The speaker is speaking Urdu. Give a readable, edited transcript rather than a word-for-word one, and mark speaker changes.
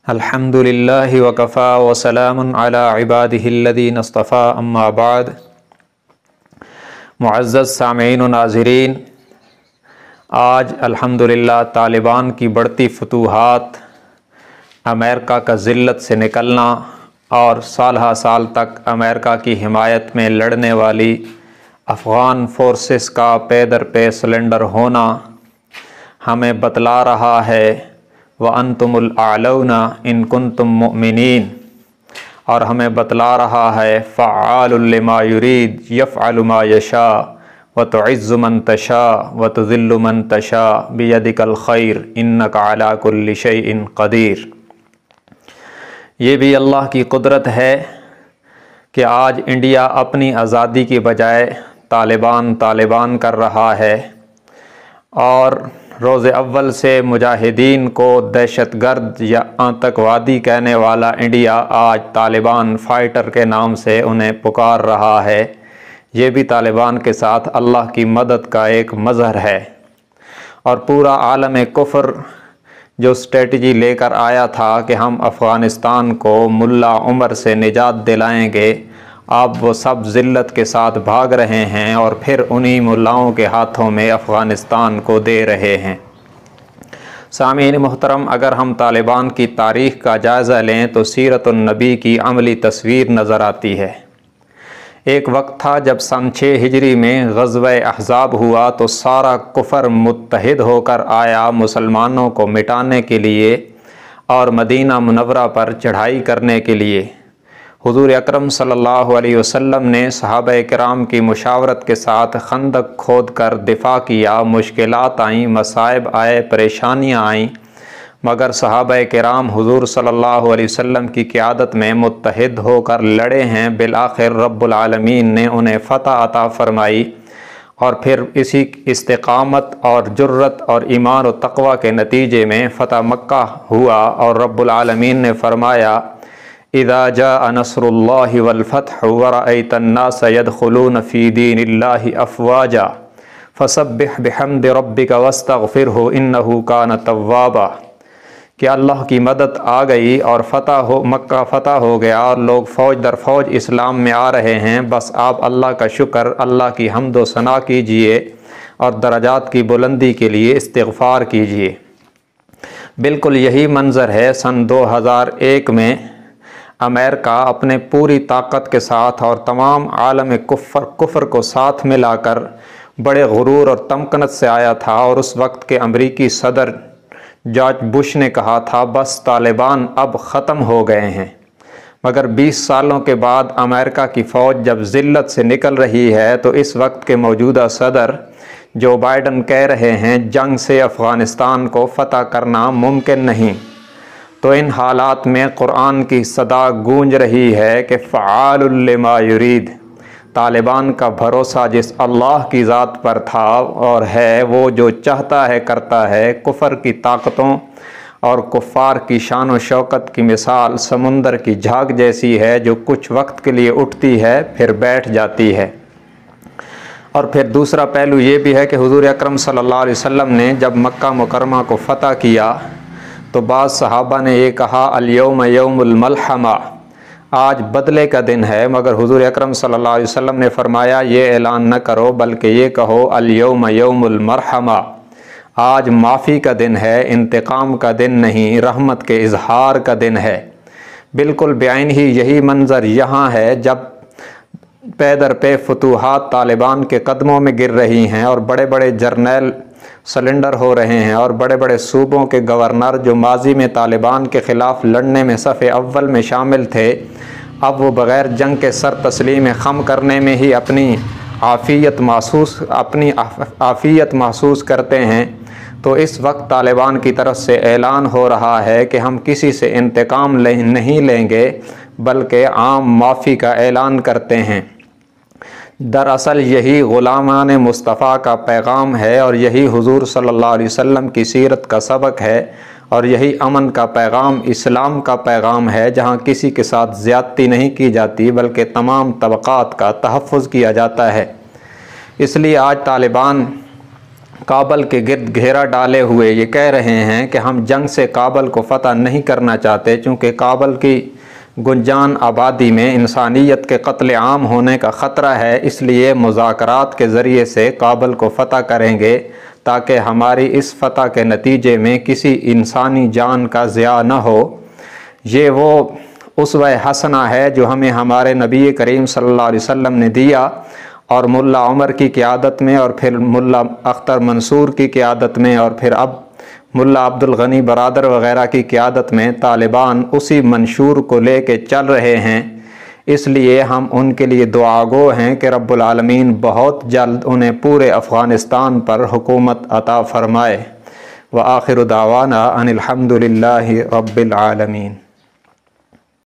Speaker 1: الحمدللہ وکفا وسلام علی عبادہ الذین اصطفیٰ اما بعد۔ معزز سامعین و ناظرین، آج الحمدللہ طالبان کی بڑھتی فتوحات، امریکہ کا ذلت سے نکلنا اور سالہ سال تک امریکہ کی حمایت میں لڑنے والی افغان فورسز کا پے در پے سلنڈر ہونا ہمیں بتلا رہا ہے وَأَنْتُمُ الْأَعْلَوْنَ إِن كُنْتُم مُؤْمِنِينَ، اور ہمیں بتلا رہا ہے فعال لما یرید یفعل ما یشاء وتعز من تشاء وتذل من تشاء بیدک الخیر انک علی کل شیء قدیر۔ یہ بھی اللہ کی قدرت ہے کہ آج انڈیا اپنی آزادی کی بجائے طالبان کر رہا ہے، اور روز اول سے مجاہدین کو دہشت گرد یا آتنکوادی کہنے والا انڈیا آج طالبان فائٹر کے نام سے انہیں پکار رہا ہے۔ یہ بھی طالبان کے ساتھ اللہ کی مدد کا ایک مظہر ہے، اور پورا عالم کفر جو اسٹریٹجی لے کر آیا تھا کہ ہم افغانستان کو ملا عمر سے نجات دلائیں گے، اب وہ سب ذلت کے ساتھ بھاگ رہے ہیں اور پھر انہی ملاؤں کے ہاتھوں میں افغانستان کو دے رہے ہیں۔ سامعین محترم، اگر ہم طالبان کی تاریخ کا جائزہ لیں تو سیرت النبی کی عملی تصویر نظر آتی ہے۔ ایک وقت تھا جب سن 6 ہجری میں غزوہ احزاب ہوا تو سارا کفر متحد ہو کر آیا مسلمانوں کو مٹانے کے لیے اور مدینہ منورہ پر چڑھائی کرنے کے لیے۔ حضور اکرم صلی اللہ علیہ وسلم نے صحابہ کرام کی مشاورت کے ساتھ خندق کھود کر دفاع کیا۔ مشکلات آئیں، مصائب آئے، پریشانیاں آئیں، مگر صحابہ کرام حضور صلی اللہ علیہ وسلم کی قیادت میں متحد ہو کر لڑے ہیں۔ بالآخر رب العالمین نے انہیں فتح عطا فرمائی، اور پھر اسی استقامت اور جرت اور ایمان و تقوی کے نتیجے میں فتح مکہ ہوا، اور رب العالمین نے فرمایا اذا جاء نصر اللہ والفتح ورأیت الناس يدخلون فی دین اللہ افواجا فسبح بحمد ربک واستغفرہ انہ کان توابا۔ کہ اللہ کی مدد آ گئی اور مکہ فتح ہو گیا اور لوگ فوج در فوج اسلام میں آ رہے ہیں، بس آپ اللہ کا شکر، اللہ کی حمد و ثنا کیجئے اور درجات کی بلندی کے لیے استغفار کیجئے۔ بالکل یہی منظر ہے سن 2001 میں امریکہ اپنے پوری طاقت کے ساتھ اور تمام عالم کفر کو ساتھ ملا کر بڑے غرور اور تمکنت سے آیا تھا، اور اس وقت کے امریکی صدر جارج بش نے کہا تھا بس طالبان اب ختم ہو گئے ہیں۔ مگر 20 سالوں کے بعد امریکہ کی فوج جب ذلت سے نکل رہی ہے تو اس وقت کے موجودہ صدر جو بائیڈن کہہ رہے ہیں جنگ سے افغانستان کو فتح کرنا ممکن نہیں۔ تو ان حالات میں قرآن کی صدا گونج رہی ہے کہ فعال لما یرید۔ طالبان کا بھروسہ جس اللہ کی ذات پر تھا اور ہے، وہ جو چاہتا ہے کرتا ہے۔ کفر کی طاقتوں اور کفار کی شان و شوکت کی مثال سمندر کی جھاگ جیسی ہے، جو کچھ وقت کے لیے اٹھتی ہے پھر بیٹھ جاتی ہے۔ اور پھر دوسرا پہلو یہ بھی ہے کہ حضور اکرم صلی اللہ علیہ وسلم نے جب مکہ مکرمہ کو فتح کیا تو بعض صحابہ نے یہ کہا الیوم یوم الملحمہ، آج بدلے کا دن ہے، مگر حضور اکرم صلی اللہ علیہ وسلم نے فرمایا یہ اعلان نہ کرو بلکہ یہ کہو الیوم یوم المرحمہ، آج معافی کا دن ہے، انتقام کا دن نہیں، رحمت کے اظہار کا دن ہے۔ بالکل بعین ہی یہی منظر یہاں ہے جب پے در پے فتوحات طالبان کے قدموں میں گر رہی ہیں، اور بڑے بڑے جرنیل سلنڈر ہو رہے ہیں، اور بڑے بڑے صوبوں کے گورنر جو ماضی میں طالبان کے خلاف لڑنے میں صف اول میں شامل تھے، اب وہ بغیر جنگ کے سر تسلیم خم کرنے میں ہی اپنی عافیت محسوس کرتے ہیں۔ تو اس وقت طالبان کی طرف سے اعلان ہو رہا ہے کہ ہم کسی سے انتقام نہیں لیں گے بلکہ عام معافی کا اعلان کرتے ہیں۔ دراصل یہی غلامان مصطفیٰ کا پیغام ہے، اور یہی حضور صلی اللہ علیہ وسلم کی سیرت کا سبق ہے، اور یہی امن کا پیغام، اسلام کا پیغام ہے، جہاں کسی کے ساتھ زیادتی نہیں کی جاتی بلکہ تمام طبقات کا تحفظ کیا جاتا ہے۔ اس لیے آج طالبان کابل کے گرد گھیرا ڈالے ہوئے یہ کہہ رہے ہیں کہ ہم جنگ سے کابل کو فتح نہیں کرنا چاہتے، چونکہ کابل کی گنجان آبادی میں انسانیت کے قتل عام ہونے کا خطرہ ہے، اس لیے مذاکرات کے ذریعے سے کابل کو فتح کریں گے تاکہ ہماری اس فتح کے نتیجے میں کسی انسانی جان کا ضیاع نہ ہو۔ یہ وہ اسوہ حسنہ ہے جو ہمیں ہمارے نبی کریم صلی اللہ علیہ وسلم نے دیا، اور ملا عمر کی قیادت میں اور پھر ملا اختر منصور کی قیادت میں اور پھر اب ملا عبد الغنی برادر وغیرہ کی قیادت میں طالبان اسی منشور کو لے کے چل رہے ہیں۔ اس لیے ہم ان کے لیے دعا گو ہیں کہ رب العالمین بہت جلد انہیں پورے افغانستان پر حکومت عطا فرمائے۔ وآخر دعوانا ان الحمد للہ رب العالمین۔